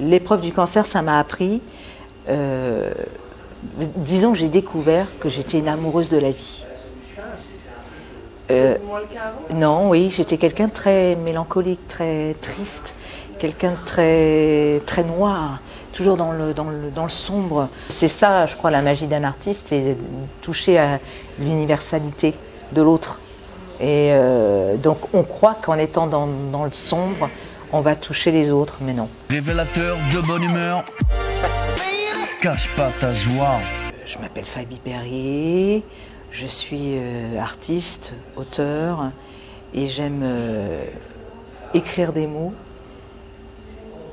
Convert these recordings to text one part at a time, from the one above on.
L'épreuve du cancer, ça m'a appris, disons que j'ai découvert que j'étais une amoureuse de la vie. Moins le cas avant ? Non, oui, j'étais quelqu'un de très mélancolique, très triste, quelqu'un de très noir, toujours dans le sombre. C'est ça, je crois, la magie d'un artiste, c'est toucher à l'universalité de l'autre. Et donc on croit qu'en étant dans le sombre, on va toucher les autres, mais non. Révélateur de bonne humeur, cache pas ta joie. Je m'appelle Faby Perrier, je suis artiste, auteur, et j'aime écrire des mots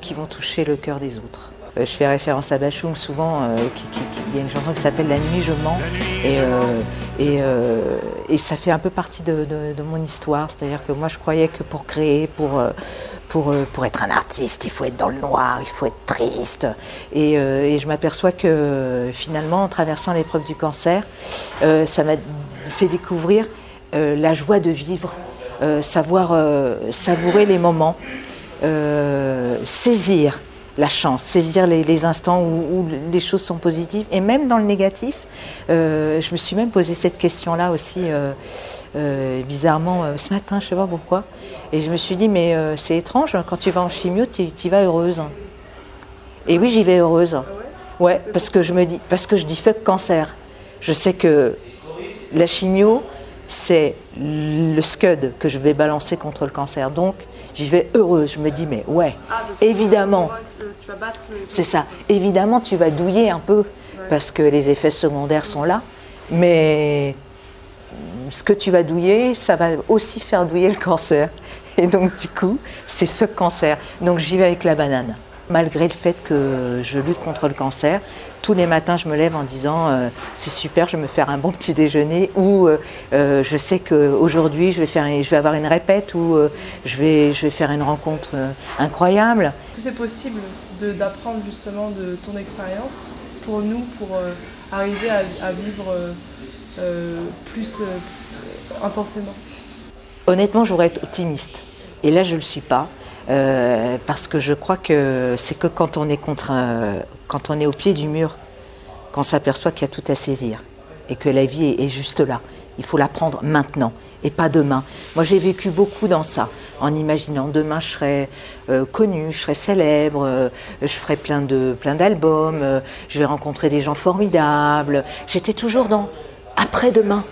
qui vont toucher le cœur des autres. Je fais référence à Bashung souvent, il y a une chanson qui s'appelle La nuit je mens, et ça fait un peu partie de mon histoire, c'est-à-dire que moi je croyais que pour créer, pour être un artiste, il faut être dans le noir, il faut être triste, et je m'aperçois que finalement en traversant l'épreuve du cancer, ça m'a fait découvrir la joie de vivre, savoir savourer les moments, saisir la chance, saisir les instants où les choses sont positives, et même dans le négatif. Je me suis même posé cette question-là aussi, bizarrement, ce matin, je ne sais pas pourquoi. Et je me suis dit, mais c'est étrange, quand tu vas en chimio, tu y vas heureuse. Et oui, j'y vais heureuse. Ouais, parce que je dis fuck cancer. Je sais que la chimio, c'est le scud que je vais balancer contre le cancer. Donc, j'y vais heureuse. Je me dis, mais ouais, évidemment. Tu vas battre c'est ça. Évidemment, tu vas douiller un peu, parce que les effets secondaires sont là. Mais ce que tu vas douiller, ça va aussi faire douiller le cancer. Et donc, du coup, c'est fuck cancer. Donc, j'y vais avec la banane. Malgré le fait que je lutte contre le cancer, tous les matins, je me lève en disant c'est super, je vais me faire un bon petit déjeuner, ou je sais qu'aujourd'hui, je vais avoir une répète, ou je vais faire une rencontre incroyable. C'est possible d'apprendre justement de ton expérience pour nous, pour arriver à vivre plus intensément. Honnêtement, je voudrais être optimiste. Et là, je ne le suis pas. Parce que je crois que c'est que quand on est au pied du mur, qu'on s'aperçoit qu'il y a tout à saisir et que la vie est juste là. Il faut la prendre maintenant et pas demain. Moi, j'ai vécu beaucoup dans ça, en imaginant demain je serai connue, je serai célèbre, je ferai plein d'albums, je vais rencontrer des gens formidables. J'étais toujours dans après-demain.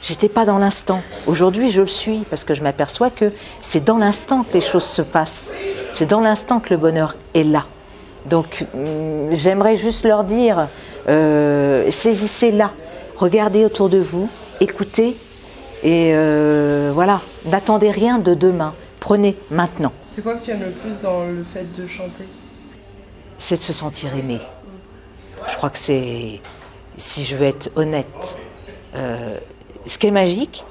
J'étais pas dans l'instant. Aujourd'hui, je le suis parce que je m'aperçois que c'est dans l'instant que les choses se passent. C'est dans l'instant que le bonheur est là. Donc, j'aimerais juste leur dire, saisissez-la, regardez autour de vous, écoutez, et voilà, n'attendez rien de demain. Prenez maintenant. C'est quoi que tu aimes le plus dans le fait de chanter ? C'est de se sentir aimé. Je crois que c'est, si je veux être honnête, ce qui est magique,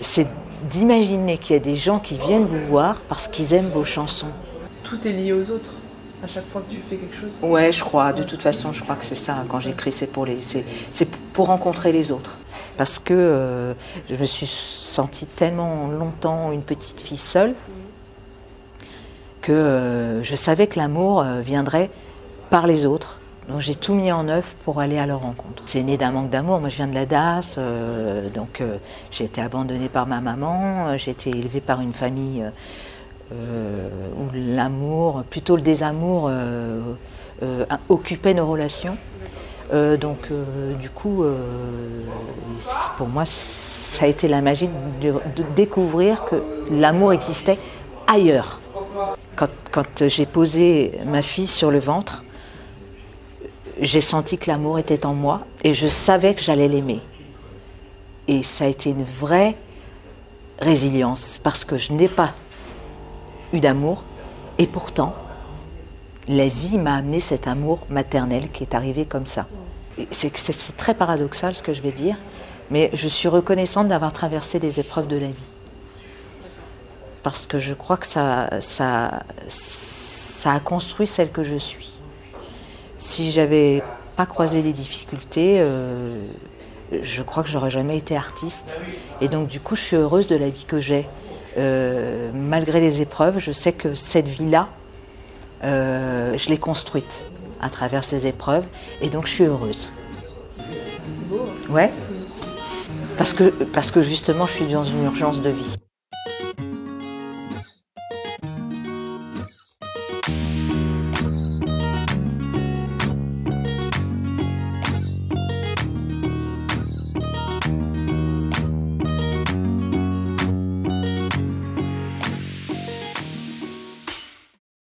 c'est d'imaginer qu'il y a des gens qui viennent vous voir parce qu'ils aiment vos chansons. Tout est lié aux autres, à chaque fois que tu fais quelque chose. Ouais, je crois. De toute façon, je crois que c'est ça. Quand j'écris, c'est pour rencontrer les autres. Parce que je me suis sentie tellement longtemps une petite fille seule que je savais que l'amour viendrait par les autres. Donc j'ai tout mis en œuvre pour aller à leur rencontre. C'est né d'un manque d'amour. Moi je viens de la DAS, donc j'ai été abandonnée par ma maman, j'ai été élevée par une famille où l'amour, plutôt le désamour, occupait nos relations. Donc du coup, pour moi ça a été la magie de découvrir que l'amour existait ailleurs. Quand j'ai posé ma fille sur le ventre, j'ai senti que l'amour était en moi et je savais que j'allais l'aimer. Et ça a été une vraie résilience parce que je n'ai pas eu d'amour et pourtant la vie m'a amené cet amour maternel qui est arrivé comme ça. C'est très paradoxal ce que je vais dire, mais je suis reconnaissante d'avoir traversé des épreuves de la vie. Parce que je crois que ça a construit celle que je suis. Si j'avais pas croisé les difficultés, je crois que j'aurais jamais été artiste. Et donc du coup, je suis heureuse de la vie que j'ai. Malgré les épreuves, je sais que cette vie-là je l'ai construite à travers ces épreuves et donc je suis heureuse. C'est beau. Ouais. Parce que justement, je suis dans une urgence de vie.